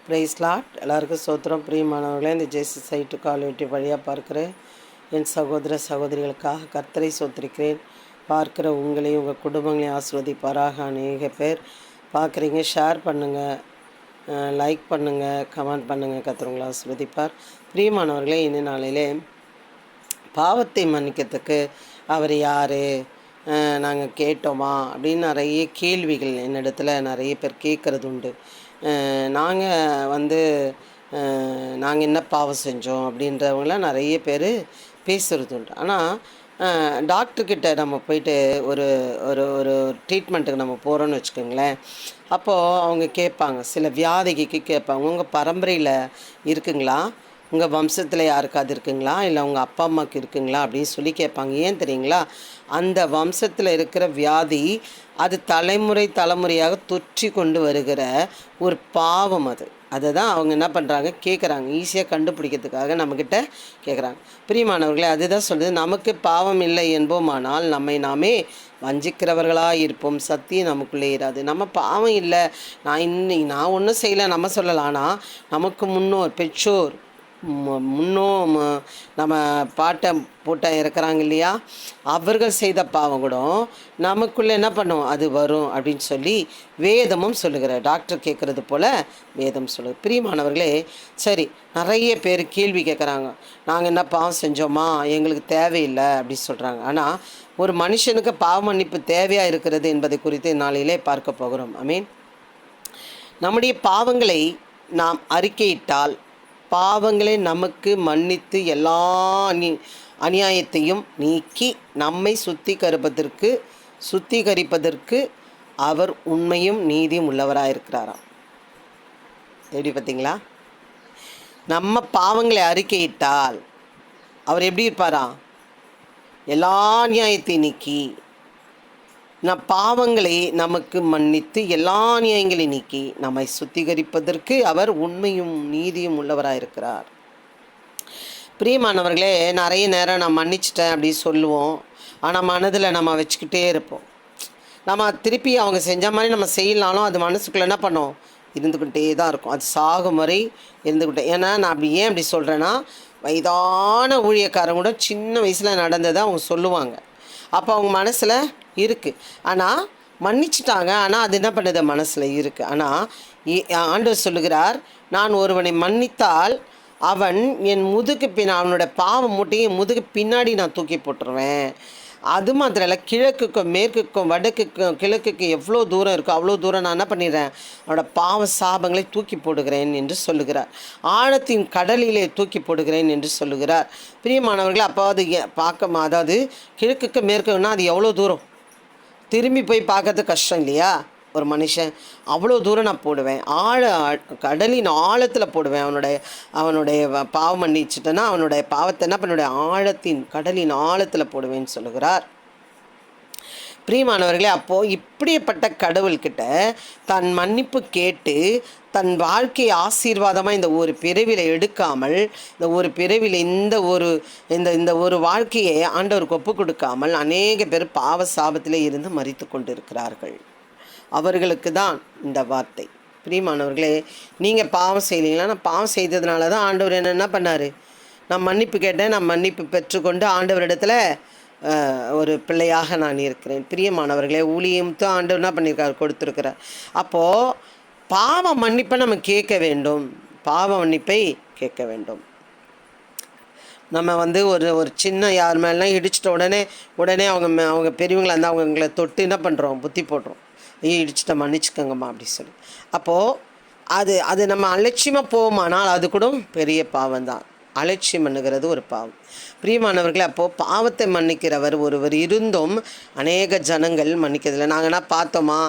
Price lot. எல்லாருக்கும் சோத்திரம். பிரியமானவர்களே, இந்த ஜேசி சைட்டு கால்வெட்டி வழியாக பார்க்குற என் சகோதர சகோதரிகளுக்காக கர்த்தரை சோத்திருக்கிறேன். பார்க்குற உங்களையும் உங்கள் குடும்பங்களையும் ஆசிர்வதிப்பாராக. அநேக பேர் பார்க்குறீங்க. ஷேர் பண்ணுங்கள், லைக் பண்ணுங்கள், கமெண்ட் பண்ணுங்கள். கர்த்தர் ஆசிர்வதிப்பார். பிரியமானவர்களே, இந்த நாளிலே பாவத்தை மன்னிக்கிறதுக்கு அவர் யார், நாங்கள் கேட்டோமா அப்படின்னு நிறைய கேள்விகள் என்னிடத்துல நிறைய பேர் கேட்குறது உண்டு. நாங்கள் என்ன பாவம் செஞ்சோம் அப்படின்றவங்களாம் நிறைய பேர் பேசுகிறது உண்டு. ஆனால் டாக்டர்கிட்ட நம்ம போயிட்டு ஒரு ஒரு ஒரு ட்ரீட்மெண்ட்டுக்கு நம்ம போகிறோன்னு வச்சுக்கோங்களேன். அப்போது அவங்க கேட்பாங்க, சில வியாதிக்கு கேட்பாங்க, உங்கள் பரம்பரையில் இருக்குங்களா, உங்கள் வம்சத்தில் யாருக்காவது இருக்குங்களா, இல்லை உங்கள் அப்பா அம்மாவுக்கு இருக்குங்களா அப்படின்னு சொல்லி கேட்பாங்க. ஏன் தெரியுங்களா? அந்த வம்சத்தில் இருக்கிற வியாதி அது தலைமுறையாக தொற்றி கொண்டு வருகிற ஒரு பாவம். அதை தான் அவங்க என்ன பண்ணுறாங்க, கேட்குறாங்க. ஈஸியாக கண்டுபிடிக்கிறதுக்காக நம்மக்கிட்ட கேட்குறாங்க. பிரியமானவர்களே, அதுதான் சொல்லுது, நமக்கு பாவம் இல்லை என்போமானால் நம்மை நாமே வஞ்சிக்கிறவர்களாக இருப்போம், சத்தியம் நமக்குள்ளே இராது. நம்ம பாவம் இல்லை, நான் ஒன்றும் செய்யலை நம்ம சொல்லலாம். ஆனால் நமக்கு முன்னோர் பெற்றோர் நம்ம பூட்டம் இருக்கிறாங்க இல்லையா, அவர்கள் செய்த பாவம் கூட நமக்குள்ளே என்ன பண்ணும், அது வரும் அப்படின்னு சொல்லி வேதமும் சொல்லுகிறார். டாக்டர் கேட்குறது போல் வேதம் சொல்லுது. பிரியமானவர்களே, சரி, நிறைய பேர் கேள்வி கேட்குறாங்க, நாங்கள் என்ன பாவம் செஞ்சோமா, எங்களுக்கு தேவையில்லை அப்படின்னு சொல்கிறாங்க. ஆனால் ஒரு மனுஷனுக்கு பாவ மன்னிப்பு தேவையாக இருக்கிறது என்பதை குறித்து நாளிலே பார்க்க போகிறோம். ஐ நம்முடைய பாவங்களை நாம் அறிக்கையிட்டால் பாவங்களை நமக்கு மன்னித்து எல்லா அநியாயத்தையும் நீக்கி நம்மை சுத்திகரிப்பதற்கு அவர் உண்மையும் நீதியும் உள்ளவராக இருக்கிறாராம். எப்படி பார்த்தீங்களா? நம்ம பாவங்களை அறிக்கையிட்டால் அவர் எப்படி இருப்பாரா? எல்லா அநியாயத்தையும் நீக்கி பாவங்களை நமக்கு மன்னித்து எல்லா நியாயங்களையும் நீக்கி நம்மை சுத்திகரிப்பதற்கு அவர் உண்மையும் நீதியும் உள்ளவராக இருக்கிறார். பிரியமானவர்களே, நிறைய நேரம் நான் மன்னிச்சிட்டேன் அப்படின்னு சொல்லுவோம். ஆனால் மனதில் நம்ம வச்சுக்கிட்டே இருப்போம். நம்ம திருப்பி அவங்க செஞ்ச மாதிரி நம்ம செய்யலாலும் அது மனசுக்குள்ளே என்ன பண்ணோம், இருந்துக்கிட்டே தான் இருக்கும். அது சாகும் வரை இருந்துக்கிட்டே. ஏன்னா நான் ஏன் அப்படி சொல்கிறேன்னா, வயதான ஊழியக்காரங்க கூட சின்ன வயசில் நடந்ததை அவங்க சொல்லுவாங்க. அப்போ அவங்க மனசில் இருக்குது. ஆனால் மன்னிச்சிட்டாங்க, ஆனால் அது என்ன பண்ணுது, மனசில் இருக்குது. ஆனால் ஆண்டவர் சொல்லுகிறார், நான் ஒருவனை மன்னித்தால் அவன் என் அவனோட பாவம் மூட்டையும் முதுகு பின்னாடி நான் தூக்கி போட்டுருவேன். அது மாத்திரம் இல்லை, கிழக்குக்கும் மேற்குக்கும் வடக்குக்கும் கிழக்குக்கு எவ்வளோ தூரம் இருக்கோ அவ்வளோ தூரம் நான் என்ன பண்ணிடுறேன், அவனோட பாவ சாபங்களை தூக்கி போடுகிறேன் என்று சொல்லுகிறார். ஆழத்தின் கடலிலே தூக்கி போடுகிறேன் என்று சொல்லுகிறார். பிரியமானவர்களே, அப்போ அது அதாவது கிழக்குக்கு மேற்குன்னா அது எவ்வளோ தூரம், திரும்பி போய் பார்க்கறது கஷ்டம் இல்லையா? ஒரு மனுஷன் அவ்வளோ தூரம் நான் போடுவேன், கடலின் ஆழத்தில் போடுவேன். அவனுடைய பாவம் மன்னிச்சுட்டேன்னா அவனுடைய பாவத்தை என்ன பண்ணுடைய ஆழத்தின் கடலின் ஆழத்தில் போடுவேன்னு சொல்லுகிறார். பிரியமானவர்களே, அப்போது இப்படிப்பட்ட கடவுள்கிட்ட தன் மன்னிப்பு கேட்டு தன் வாழ்க்கையை ஆசீர்வாதமாக இந்த ஒரு பிறவியில் எடுக்காமல், இந்த ஒரு பிறவியில் இந்த ஒரு வாழ்க்கையை ஆண்டவருக்கு ஒப்பு கொடுக்காமல் அநேக பேர் பாவ சாபத்திலே இருந்து மரித்து கொண்டிருக்கிறார்கள். அவர்களுக்கு தான் இந்த வார்த்தை. பிரியமானவர்களே, நீங்கள் பாவம் செய்யலைங்களா? நான் பாவம் செய்ததுனால தான் ஆண்டவர் என்ன பண்ணார், நான் மன்னிப்பு கேட்டேன், நான் மன்னிப்பு பெற்றுக்கொண்டு ஆண்டவரிடத்தில் ஒரு பிள்ளையாக நான் இருக்கிறேன். பிரியமானவர்களே, ஊழியம் தான் ஆண்டவர் என்ன பண்ணியிருக்கார், கொடுத்துருக்கிறார். அப்போது பாவ மன்னிப்பை நம்ம கேட்க வேண்டும், பாவ மன்னிப்பை கேட்க வேண்டும். நம்ம ஒரு சின்ன யார் மேலாம் இடிச்சிட்ட உடனே அவங்க பெரியவங்களா இருந்தால் அவங்களை தொட்டு என்ன பண்ணுறோம், புத்தி போடுறோம், இடிச்சிட்ட மன்னிச்சுக்கோங்கம்மா அப்படி சொல்லி. அப்போது அது நம்ம அலட்சியமாக போவோமானால் அது கூட பெரிய பாவம் தான். அலட்சியம் பண்ணுகிறது ஒரு பாவம். பிரியமானவர்களே, அப்போது பாவத்தை மன்னிக்கிறவர் ஒருவர் இருந்தும் அநேக ஜனங்கள் மன்னிக்கிறதில்லை. நாங்கள் என்ன பார்த்தோமா,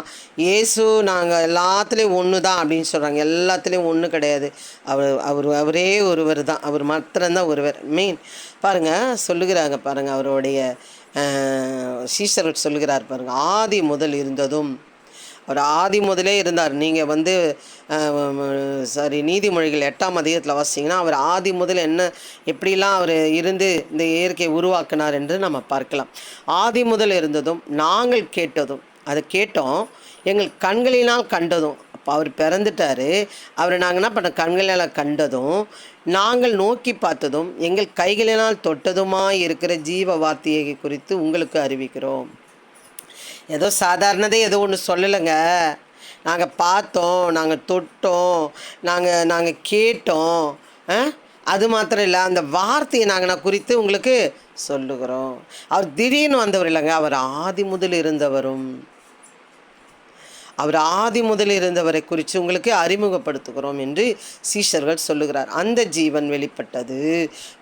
இயேசு நாங்கள் எல்லாத்துலேயும் ஒன்று தான் அப்படின்னு சொல்கிறாங்க. எல்லாத்துலேயும் ஒன்று கிடையாது. அவரே ஒருவர் தான், அவர் மாத்திரம்தான் ஒருவர். பாருங்கள், சொல்லுகிறாங்க பாருங்கள், அவருடைய சீஷர்கள் சொல்லுகிறார் பாருங்கள், ஆதி முதல் இருந்ததும், அவர் ஆதி முதலே இருந்தார். நீங்கள் நீதிமொழிகள் 8ஆம் அதிகாரத்தில் வாசிங்கன்னா அவர் ஆதி முதல் எப்படிலாம் அவர் இருந்து இந்த இயற்கையை உருவாக்கினார் என்று நம்ம பார்க்கலாம். ஆதி முதல் இருந்ததும் நாங்கள் கேட்டதும், அதை கேட்டோம், எங்கள் கண்களினால் கண்டதும். அப்போ அவர் பிறந்துட்டார். அவரை நாங்கள் என்ன பண்ண கண்களால் கண்டதும் நாங்கள் நோக்கி பார்த்ததும் எங்கள் கைகளினால் தொட்டதுமாய் இருக்கிற ஜீவ வார்த்தையை குறித்து உங்களுக்கு அறிவிக்கிறோம். ஏதோ சாதாரணதே ஏதோ ஒன்று சொல்லலைங்க. நாங்கள் பார்த்தோம், நாங்கள் தொட்டோம், நாங்கள் கேட்டோம். அது மாத்திரம் இல்லை, அந்த வார்த்தையை நான் குறித்து உங்களுக்கு சொல்லுகிறோம். அவர் திடீர்னு வந்தவர் இல்லைங்க, அவர் ஆதி முதல் இருந்தவரும். அவர் ஆதி முதல் இருந்தவரை குறித்து உங்களுக்கு அறிமுகப்படுத்துகிறோம் என்று சீஷர்கள் சொல்லுகிறார். அந்த ஜீவன் வெளிப்பட்டது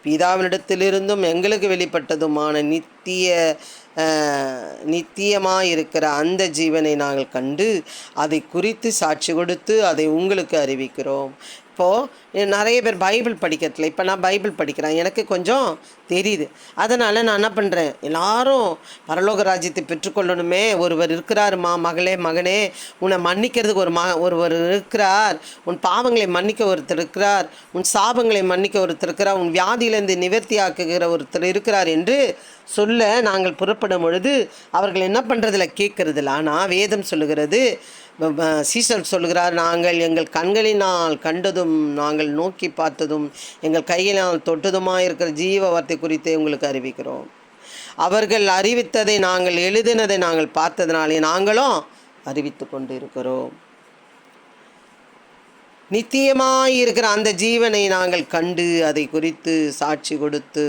பிதாவினிடத்திலிருந்தும் எங்களுக்கு வெளிப்பட்டதுமான நித்தியமாக இருக்கிற அந்த ஜீவனை நாங்கள் கண்டு அதை குறித்து சாட்சி கொடுத்து அதை உங்களுக்கு அறிவிக்கிறோம். இப்போது நிறைய பேர் பைபிள் படிக்கிறதில்ல. இப்போ நான் பைபிள் படிக்கிறேன், எனக்கு கொஞ்சம் தெரியுது. அதனால் நான் என்ன பண்ணுறேன், எல்லாரும் பரலோக ராஜ்யத்தை பெற்றுக்கொள்ளணுமே. ஒருவர் இருக்கிறாருமா, மகளே மகனே, உன்னை மன்னிக்கிறதுக்கு ஒருவர் இருக்கிறார், உன் பாவங்களை மன்னிக்க ஒருத்தர் இருக்கிறார், உன் சாபங்களை மன்னிக்க ஒருத்தர் இருக்கிறார், உன் வியாதியிலேருந்து நிவர்த்தி ஆக்குகிற ஒருத்தர் இருக்கிறார் என்று சொல்ல நாங்கள் புறப்படும் பொழுது அவர்கள் என்ன பண்ணுறதில்ல, கேட்கறதில்ல. ஆனால் வேதம் சொல்லுகிறது, சீசர் சொல்லுகிறார், நாங்கள் எங்கள் கண்களினால் கண்டதும் நாங்கள் நோக்கி பார்த்ததும் எங்கள் கையினால் தொட்டதுமாக இருக்கிற ஜீவ வார்த்தை குறித்தே உங்களுக்கு அறிவிக்கிறோம். அவர்கள் அறிவித்ததை நாங்கள் எழுதினதை நாங்கள் பார்த்ததினாலே நாங்களும் அறிவித்து கொண்டு இருக்கிறோம். நித்தியமாய் இருக்கிற அந்த ஜீவனை நாங்கள் கண்டு அதை குறித்து சாட்சி கொடுத்து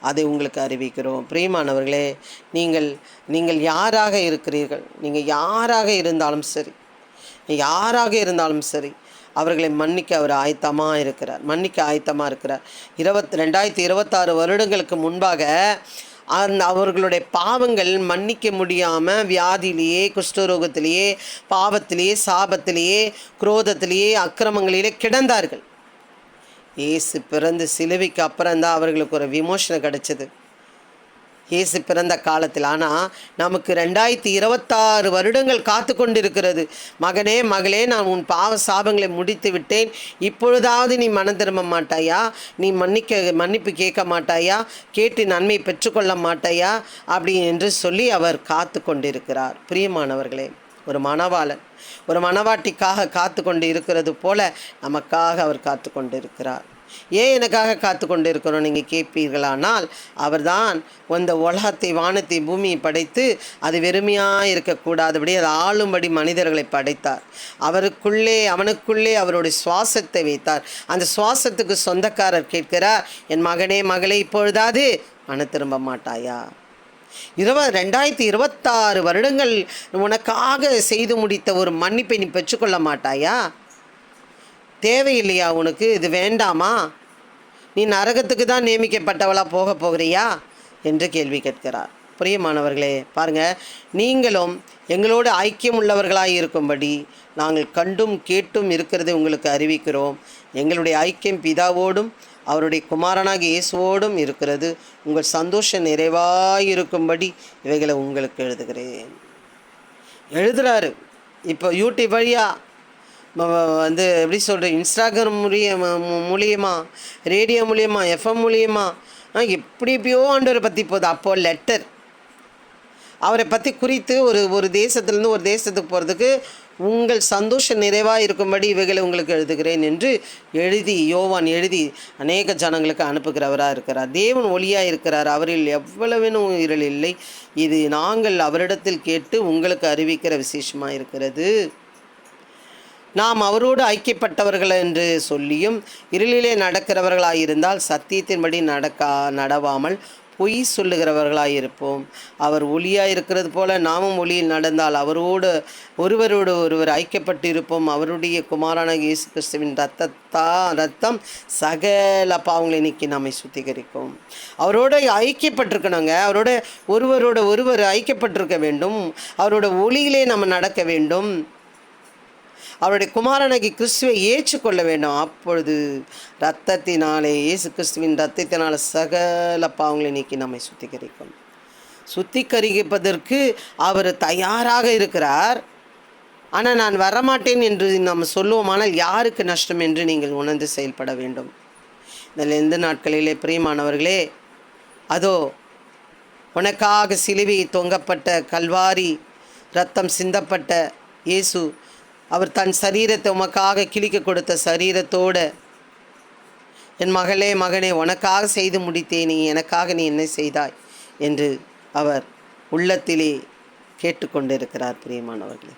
அதை உங்களுக்கு அறிவிக்கிறோம். பிரியமானவர்களே, நீங்கள் யாராக இருக்கிறீர்கள், நீங்கள் யாராக இருந்தாலும் சரி, அவர்களை மன்னிக்க அவர் ஆயத்தமாக இருக்கிறார், மன்னிக்க ஆயத்தமாக இருக்கிறார். 2026 வருடங்களுக்கு முன்பாக அவர்களுடைய பாவங்கள் மன்னிக்க முடியாமல் வியாதியிலேயே, குஷ்டரோகத்திலேயே, பாவத்திலேயே, சாபத்திலேயே, குரோதத்திலேயே, அக்கிரமங்களிலே கிடந்தார்கள். இயேசு பிறந்து சிலுவைக்கு அப்புறம்தான் அவர்களுக்கு ஒரு விமோசனம் கிடைச்சது, இயேசு பிறந்த காலத்தில். ஆனால் நமக்கு 2026 வருடங்கள் காத்து கொண்டிருக்கிறது. மகனே மகளே, நான் உன் பாவ சாபங்களை முடித்து விட்டேன், இப்பொழுதாவது நீ மனம் திரும்ப மாட்டாயா, நீ மன்னிப்பு கேட்க மாட்டாயா, கேட்டு நன்மை பெற்றுக்கொள்ள மாட்டாயா அப்படி என்று சொல்லி அவர் காத்து கொண்டிருக்கிறார். பிரியமானவர்களே, ஒரு மணவாளன் ஒரு மணவாட்டிக்காக காத்து கொண்டு இருக்கிறது போல நமக்காக அவர் காத்து கொண்டு இருக்கிறார். ஏன் எனக்காக காத்து கொண்டு இருக்கிறோம் நீங்கள் கேட்பீர்களானால், அவர்தான் அந்த உலகத்தை, வானத்தை, பூமியை படைத்து அது வெறுமையாக இருக்கக்கூடாதபடி அதை ஆளும்படி மனிதர்களை படைத்தார். அவனுக்குள்ளே அவருடைய சுவாசத்தை வைத்தார். அந்த சுவாசத்துக்கு சொந்தக்காரர் கேட்கிறார், என் மகனே மகளே, இப்பொழுதாவது மனம் திரும்ப மாட்டாயா? 2026 வருடங்கள் உனக்காக செய்து முடித்த ஒரு மன்னிப்பை நீ பெற்றுக்கொள்ள மாட்டாயா? தேவையில்லையா உனக்கு? இது வேண்டாமா? நீ நரகத்துக்கு தான் நியமிக்கப்பட்டவளாக போகிறியா என்று கேள்வி கேட்கிறார். பிரியமானவர்களே, பாருங்கள், நீங்களும் எங்களோடு ஐக்கியம் உள்ளவர்களாக இருக்கும்படி நாங்கள் கண்டும் கேட்டும் இருக்கிறதை உங்களுக்கு அறிவிக்கிறோம். எங்களுடைய ஐக்கியம் பிதாவோடும் அவருடைய குமாரனாக இயேசுவோடும் இருக்கிறது. உங்கள் சந்தோஷம் நிறைவாயிருக்கும்படி இவைகளை உங்களுக்கு எழுதுகிறாரு. இப்போ யூடியூப் வழியாக எப்படி சொல்கிறேன், இன்ஸ்டாகிராம் மூலியமா, ரேடியோ மூலியமா, எஃப்எம் மூலியமா, எப்படியோ ஆண்டவரை பற்றி போகுது. அப்போது லெட்டர் அவரை பற்றி குறித்து ஒரு தேசத்துலேருந்து ஒரு தேசத்துக்கு போகிறதுக்கு உங்கள் சந்தோஷம் நிறைவாக இருக்கும்படி இவைகளை உங்களுக்கு எழுதுகிறேன் என்று யோவான் எழுதி அநேக ஜனங்களுக்கு அனுப்புகிறவராக இருக்கிறார். தேவன் ஒளியாக இருக்கிறார், அவரில் எவ்வளவேனும் இருள் இல்லை. இது நாங்கள் அவரிடத்தில் கேட்டு உங்களுக்கு அறிவிக்கிற விசேஷமாக இருக்கிறது. நாம் அவரோடு ஐக்கியப்பட்டவர்கள் என்று சொல்லியும் இருளிலே நடக்கிறவர்களாயிருந்தால் சத்தியத்தின்படி நடவாமல் பொய் சொல்லுகிறவர்களாயிருப்போம். அவர் ஒளியாக இருக்கிறது போல நாமும் ஒளியில் நடந்தால் ஒருவரோடு ஒருவர் ஐக்கியப்பட்டு இருப்போம். அவருடைய குமாரான இயேசு கிறிஸ்துவின் ரத்தம் சகல பாவங்களை நீக்கி நம்மை சுத்திகரிக்கும். அவரோட ஐக்கியப்பட்டிருக்கணுங்க. ஒருவரோட ஒருவர் ஐக்கியப்பட்டிருக்க வேண்டும். அவரோட ஒளியிலே நம்ம நடக்க வேண்டும். அவருடைய குமாரனாகி கிறிஸ்துவை ஏற்றுக்கொள்ள வேண்டும். அப்பொழுது இரத்தத்தினாலே, இயேசு கிறிஸ்துவின் இரத்தத்தினால் சகல பாவங்களை நீக்கி நம்மை சுத்திகரிப்பதற்கு அவர் தயாராக இருக்கிறார். ஆனால் நான் வரமாட்டேன் என்று நம்ம சொல்லுவோமானால் யாருக்கு நஷ்டம் என்று நீங்கள் உணர்ந்து செயல்பட வேண்டும். இதில் எந்த நாட்களிலே பிரியமானவர்களே, அதோ உனக்காக சிலுவையை தொங்கப்பட்ட கல்வாரி இரத்தம் சிந்தப்பட்ட இயேசு அவர் தன் சரீரத்தை உமக்காக கிழிக்க கொடுத்த சரீரத்தோடு, என் மகளே மகனே உனக்காக செய்து முடித்தேன், எனக்காக நீ என்ன செய்தாய் என்று அவர் உள்ளத்திலே கேட்டுக்கொண்டிருக்கிறார். பிரியமானவர்களே,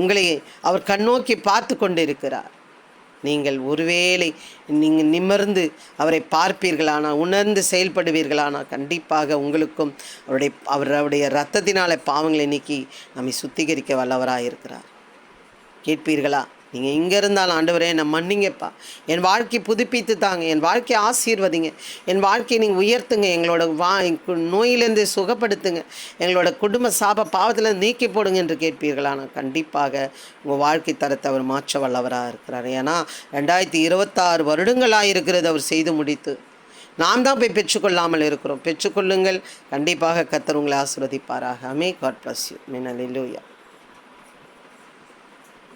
உங்களை அவர் கண்ணோக்கி பார்த்து கொண்டிருக்கிறார். நீங்கள் ஒருவேளை நீங்கள் நிமிர்ந்து அவரை பார்ப்பீர்களானால், உணர்ந்து செயல்படுவீர்களானால், கண்டிப்பாக உங்களுக்கும் அவருடைய இரத்தத்தினால பாவங்களை நீக்கி நம்மை சுத்திகரிக்க வல்லவராக இருக்கிறார். கேட்பீர்களா? நீங்கள் இங்கே இருந்தாலும், ஆண்டவரே என்னை மன்னிங்கப்பா, என் வாழ்க்கை புதுப்பித்து தாங்க, என் வாழ்க்கையை ஆசீர்வதிங்க, என் வாழ்க்கையை நீங்கள் உயர்த்துங்க, எங்களோட நோயிலேருந்து சுகப்படுத்துங்க, எங்களோட குடும்ப சாப பாவத்தில் நீக்கி போடுங்க என்று கேட்பீர்களா? நான் கண்டிப்பாக உங்கள் வாழ்க்கை தரத்தை அவர் மாற்ற வல்லவராக இருக்கிறார். ஏன்னா 2026 வருடங்களாக இருக்கிறது அவர் செய்து முடித்து. நாம் தான் போய் பெற்றுக்கொள்ளாமல் இருக்கிறோம். பெற்றுக்கொள்ளுங்கள். கண்டிப்பாக கர்த்தர் உங்களை ஆசீர்வதிப்பாராக. ஆமென். God bless you. ஆமென். அல்லேலூயா.